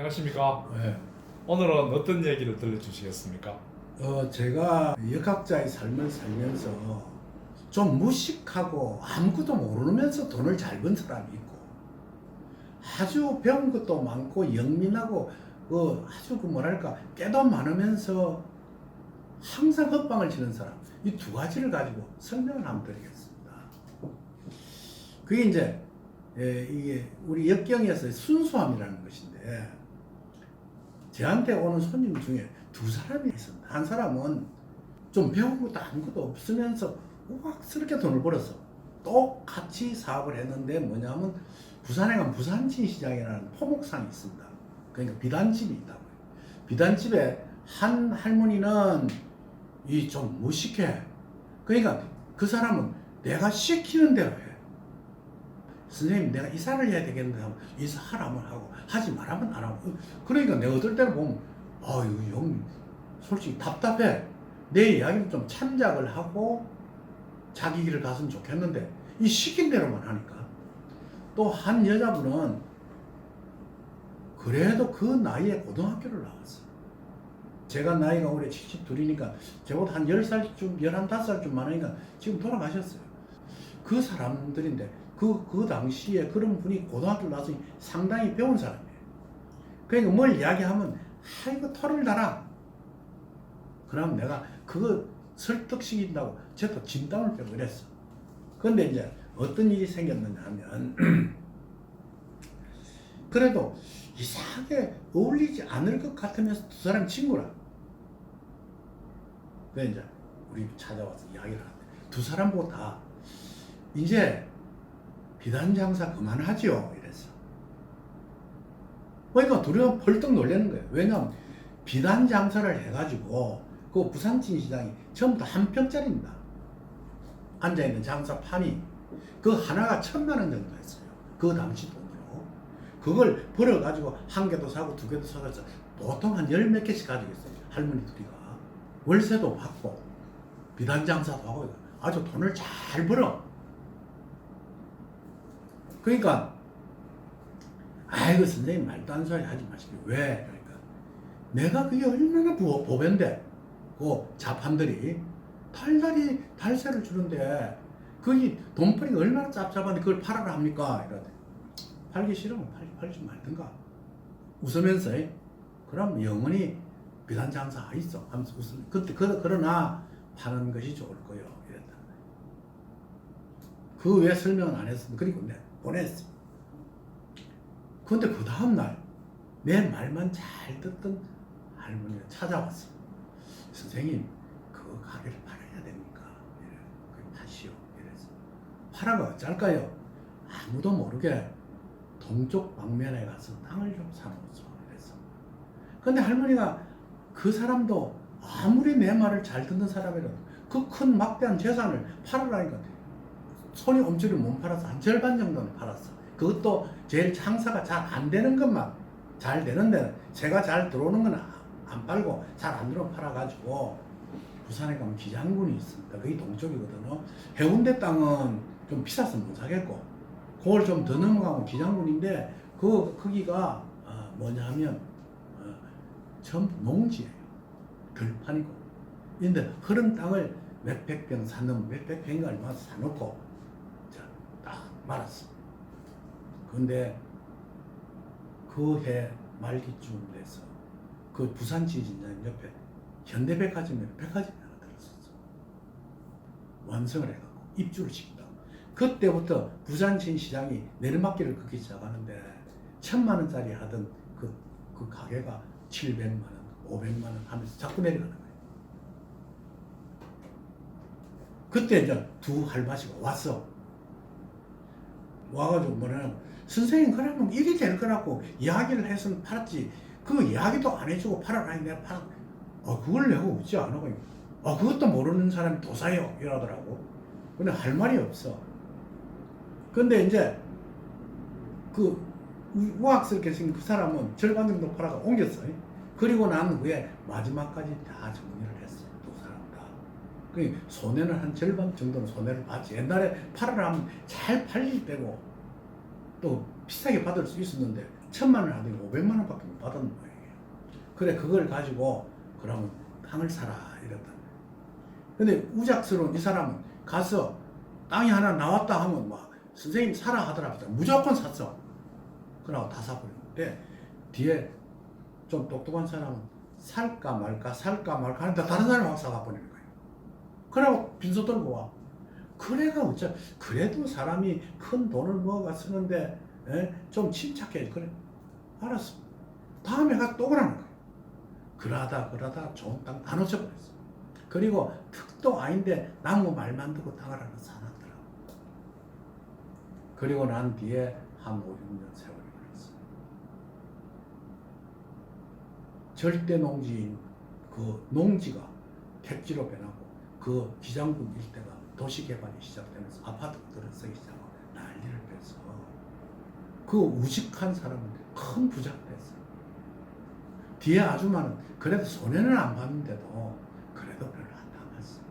안녕하십니까. 네. 오늘은 어떤 얘기를 들려주시겠습니까? 제가 역학자의 삶을 살면서 좀 무식하고 아무것도 모르면서 돈을 잘 번 사람이 있고, 아주 배운 것도 많고 영민하고 아주 뭐랄까 깨도 많으면서 항상 헛방을 치는 사람, 이 두 가지를 가지고 설명을 한번 드리겠습니다. 그게 이제 이게 우리 역경에서 순수함이라는 것인데, 저한테 오는 손님 중에 두 사람이 있습니다. 한 사람은 좀 배운 것도 아무것도 없으면서 우악스럽게 돈을 벌었어. 똑같이 사업을 했는데 뭐냐면 부산에 가면 부산진 시장이라는 포목상이 있습니다. 그러니까 비단집이 있다고요. 비단집에 한 할머니는 이 좀 무식해. 그러니까 그 사람은 내가 시키는 대로 해. 선생님, 내가 이사를 해야 되겠는데 하면 이사하라면 하고 하지 말라면 안 하고. 그러니까 내가 어떨 때는 보면 이거 영 솔직히 답답해. 내 이야기를 좀 참작을 하고 자기 길을 갔으면 좋겠는데 이 시킨 대로만 하니까. 또 한 여자분은 그래도 그 나이에 고등학교를 나왔어. 제가 나이가 올해 72이니까 저보다 한 10살쯤 11, 5살쯤 많으니까 지금 돌아가셨어요. 그 사람들인데 그 당시에 그런 분이 고등학교 나와서 상당히 배운 사람이에요. 그러니까 뭘 이야기하면 이거 토를 달아. 그럼 내가 그거 설득시킨다고 제가 진땀을 빼고 그랬어. 그런데 이제 어떤 일이 생겼느냐 하면 그래도 이상하게 어울리지 않을 것 같으면서 두 사람 친구라. 그래 이제 우리 찾아와서 이야기를 하는데 두 사람 보고 다 이제 비단 장사 그만하지요 이랬어. 그러니까 둘이 벌떡 놀라는 거예요. 왜냐하면 비단 장사를 해가지고 그 부산진 시장이 전부 다 한 평짜리입니다. 앉아있는 장사판이 그 하나가 1,000만 원 정도 했어요. 그 당시 돈으로. 그걸 벌어가지고 한 개도 사고 두 개도 사서 보통 한 10몇 개씩 가지고 있어요. 할머니 둘이가. 월세도 받고 비단 장사도 하고 아주 돈을 잘 벌어. 그러니까 아이고 선생님 말도 안 소리 하지 마시고. 왜? 그러니까 내가 그게 얼마나 보배인데 그 자판들이 달달이 달세를 주는데 그게 돈벌이가 얼마나 짭짭한데 그걸 팔아라 합니까? 이러대. 팔기 싫으면 팔지 말든가. 웃으면서 그럼 영원히 비단 장사 있어 하면서 웃으면 그러나 파는 것이 좋을 거요 이랬다. 그 왜 설명은 안 했습니다. 그리고 내가 보냈어. 근데 그 다음날 내 말만 잘 듣던 할머니가 찾아왔어. 선생님, 그 가게를 팔아야 됩니까? 이래. 파시오. 이래서. 팔아가 어쩔까요? 아무도 모르게 동쪽 방면에 가서 땅을 좀 사놓았어. 그래서. 근데 할머니가 그 사람도 아무리 내 말을 잘 듣는 사람이라도 그 큰 막대한 재산을 팔으라니까 손이 엄청 못 팔아서 한 절반 정도는 팔았어. 그것도 제일 장사가 잘 안 되는 것만 잘 되는데 제가 잘 들어오는 건 안 팔고 잘 안 들어오면 팔아가지고 부산에 가면 기장군이 있습니다. 거기 동쪽이거든요. 해운대 땅은 좀 비싸서 못 사겠고 그걸 좀 더 넘어가면 기장군인데 거기가 뭐냐 하면 전부 농지예요. 들판이고. 근데 흐른 땅을 몇백 평 사놓으면 몇백 평인가 얼마 사놓고 딱 말았어. 근데 그 해 말기쯤 돼서 그 부산 지진장 옆에 현대백화점에 백화점이 하나 들었었어. 완성을 해갖고 입주를 시켰다. 그때부터 부산진 시장이 내리막길을 걷기 시작하는데 1,000만 원짜리 하던 그 가게가 700만 원, 500만 원 하면서 자꾸 내려가는 거예요. 그때 이제 두 할바시가 왔어. 와가지고 뭐냐면 선생님 그러면 일이 될 거라고 이야기를 해서 팔았지 그 이야기도 안 해주고 팔아라. 내가 그걸 내가 어찌 안 하고 그것도 모르는 사람이 도사요 이러더라고. 근데 할 말이 없어. 근데 이제 그 우악스럽게 생긴 그 사람은 절반 정도 팔아가 옮겼어. 그리고 난 후에 마지막까지 다 정리를 했어. 두 사람 다. 그 손해는 한 절반 정도는 손해를 봤지. 옛날에 팔으라 하면 잘 팔릴 때고 또 비싸게 받을 수 있었는데 1,000만 원 하더니 500만 원밖에 못 받은 거예요. 그래 그걸 가지고 그러면 땅을 사라 이랬다. 근데 우작스러운 이 사람은 가서 땅이 하나 나왔다 하면 막 선생님 사라 하더라고요. 무조건 샀어. 그러고 다 사버리는데 뒤에 좀 똑똑한 사람은 살까 말까 하는데 다른 사람이 막 사가 버리는 거예요. 그러고 빈소 들고 와. 그래가 어째 그래도 사람이 큰 돈을 모아가 쓰는데 좀 침착해. 그래 알았어. 다음에 가서 또 그러는 거예요. 그러다 좋은 땅 다 놓쳐버렸어. 그리고 턱도 아닌데 나무 말만 듣고 땅을 하나 사놨더라고. 그리고 난 뒤에 한 5, 6년 세월이 걸렸어. 절대 농지인 그 농지가 택지로 변하고 그 기장군 일대가 도시개발이 시작되면서 아파트들을 쓰기 시작하고 난리를 뺐어. 그 우직한 사람은 큰 부자가 됐어. 뒤에 아줌마는 그래도 손해는 안 봤는데도 그래도 별로 안 남았어.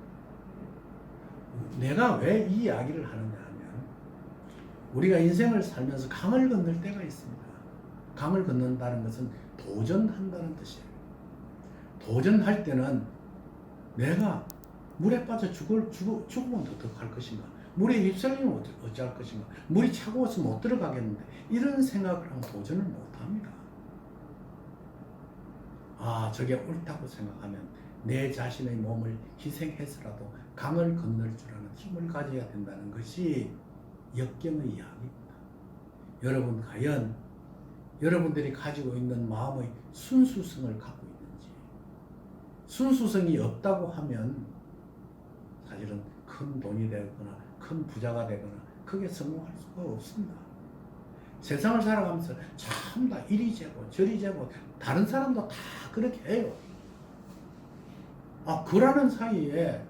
내가 왜 이 이야기를 하느냐 하면 우리가 인생을 살면서 강을 건널 때가 있습니다. 강을 건넌다는 것은 도전한다는 뜻이에요. 도전할 때는 내가 물에 빠져 죽으면 어떡할 것인가? 물에 휩쓸리면 어찌할 것인가? 물이 차가워서 못 들어가겠는데 이런 생각을 하면 도전을 못합니다. 아, 저게 옳다고 생각하면 내 자신의 몸을 희생해서라도 강을 건널 줄 아는 힘을 가져야 된다는 것이 역경의 이야기입니다. 여러분 과연 여러분들이 가지고 있는 마음의 순수성을 갖고 있는지, 순수성이 없다고 하면 사실은 큰 돈이 되거나 큰 부자가 되거나 크게 성공할 수가 없습니다. 세상을 살아가면서 전부 다 이리 재고 저리 재고 다른 사람도 다 그렇게 해요. 아, 그러는 사이에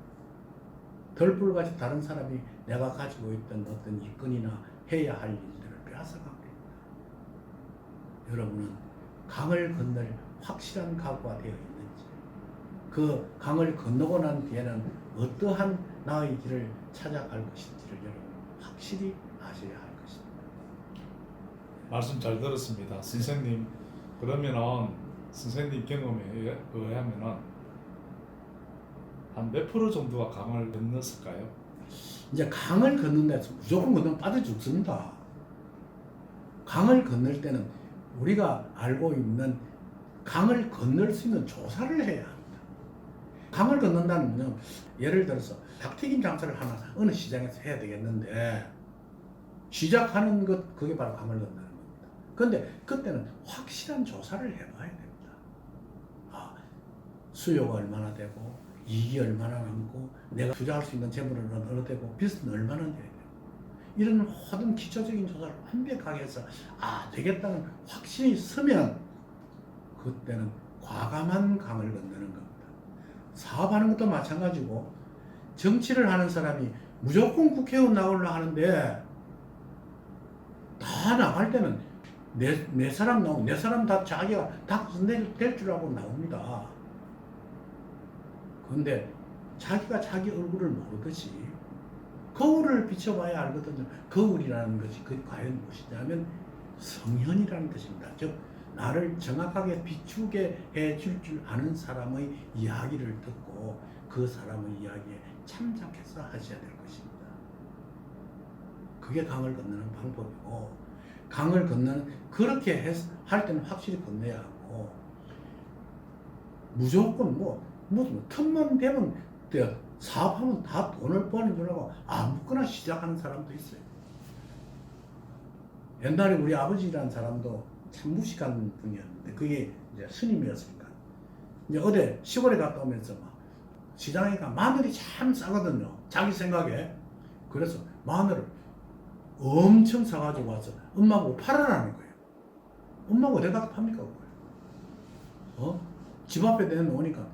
덜불같이 다른 사람이 내가 가지고 있던 어떤 이권이나 해야 할 일들을 빼앗아가고 있다. 여러분은 강을 건널 확실한 각오가 되어 있는지, 그 강을 건너고 난 뒤에는 어떠한 나의 길을 찾아갈 것인지를 여러분 확실히 아셔야 할 것입니다. 말씀 잘 들었습니다. 선생님, 그러면은 선생님 경험에 의하면은 한 몇 프로 정도가 강을 건넜을까요? 이제 강을 건넌다 해서 무조건 건너면 빠져 죽습니다. 강을 건널 때는 우리가 알고 있는 강을 건널 수 있는 조사를 해야 합니다. 강을 건넌다는 것은 예를 들어서 닭튀김 장사를 하나 어느 시장에서 해야 되겠는데 시작하는 것 그게 바로 강을 건너는 겁니다. 그런데 그때는 확실한 조사를 해봐야 됩니다. 아, 수요가 얼마나 되고 이익이 얼마나 남고 내가 투자할 수 있는 재물은 어느 되고 비스는 얼마나 돼야 되고 이런 모든 기초적인 조사를 완벽하게 해서 아 되겠다는 확신이 서면 그때는 과감한 강을 건너는 겁니다. 사업하는 것도 마찬가지고 정치를 하는 사람이 무조건 국회의원 나오려고 하는데 다 나갈 때는 내 사람 나오고 내 사람 다 자기가 다 될 줄 알고 나옵니다. 근데 자기가 자기 얼굴을 모르듯이 거울을 비춰봐야 알거든요. 거울이라는 것이 그 과연 무엇이냐면 성현이라는 뜻입니다. 즉 나를 정확하게 비추게 해줄 줄 아는 사람의 이야기를 듣고 그 사람의 이야기에 참작해서 하셔야 될 것입니다. 그게 강을 건너는 방법이고 강을 건너는 그렇게 할 때는 확실히 건너야 하고 무조건 무슨 틈만 되면 사업하면 다 돈을 버는 줄 알고 아무거나 시작하는 사람도 있어요. 옛날에 우리 아버지라는 사람도 참 무식한 분이었는데 그게 이제 스님이었으니까 이제 어디 시골에 갔다 오면서 막 시장에 가 마늘이 참 싸거든요. 자기 생각에. 그래서 마늘을 엄청 사가지고 와서 엄마보고 팔아라는 거예요. 엄마가 어디 가서 팝니까 그걸? 집 앞에 내놓으니까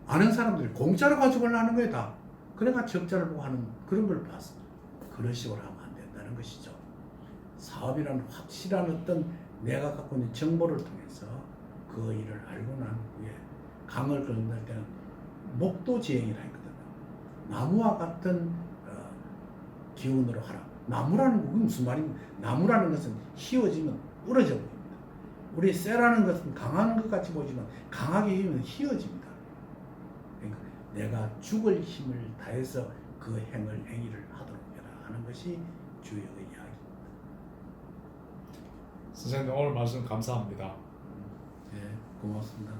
아는 사람들이 공짜로 가져가려는 거예요 다. 그래가 적자를 보고 하는 그런 걸 봤어. 그런 식으로 하면 안 된다는 것이죠. 사업이라는 확실한 어떤 내가 갖고 있는 정보를 통해서 그 일을 알고 난 후에 강을 건널 때는 목도지행이라 했거든요. 나무와 같은 기운으로 하라. 나무라는 건 무슨 말입니까? 나무라는 것은 휘어지면 부러져 버립니다. 우리 쇠라는 것은 강한 것 같이 보지만 강하게 힘은 휘어집니다. 그러니까 내가 죽을 힘을 다해서 그 행위를 하도록 해라 하는 것이 주의 이야기입니다. 선생님 오늘 말씀 감사합니다. 네, 고맙습니다.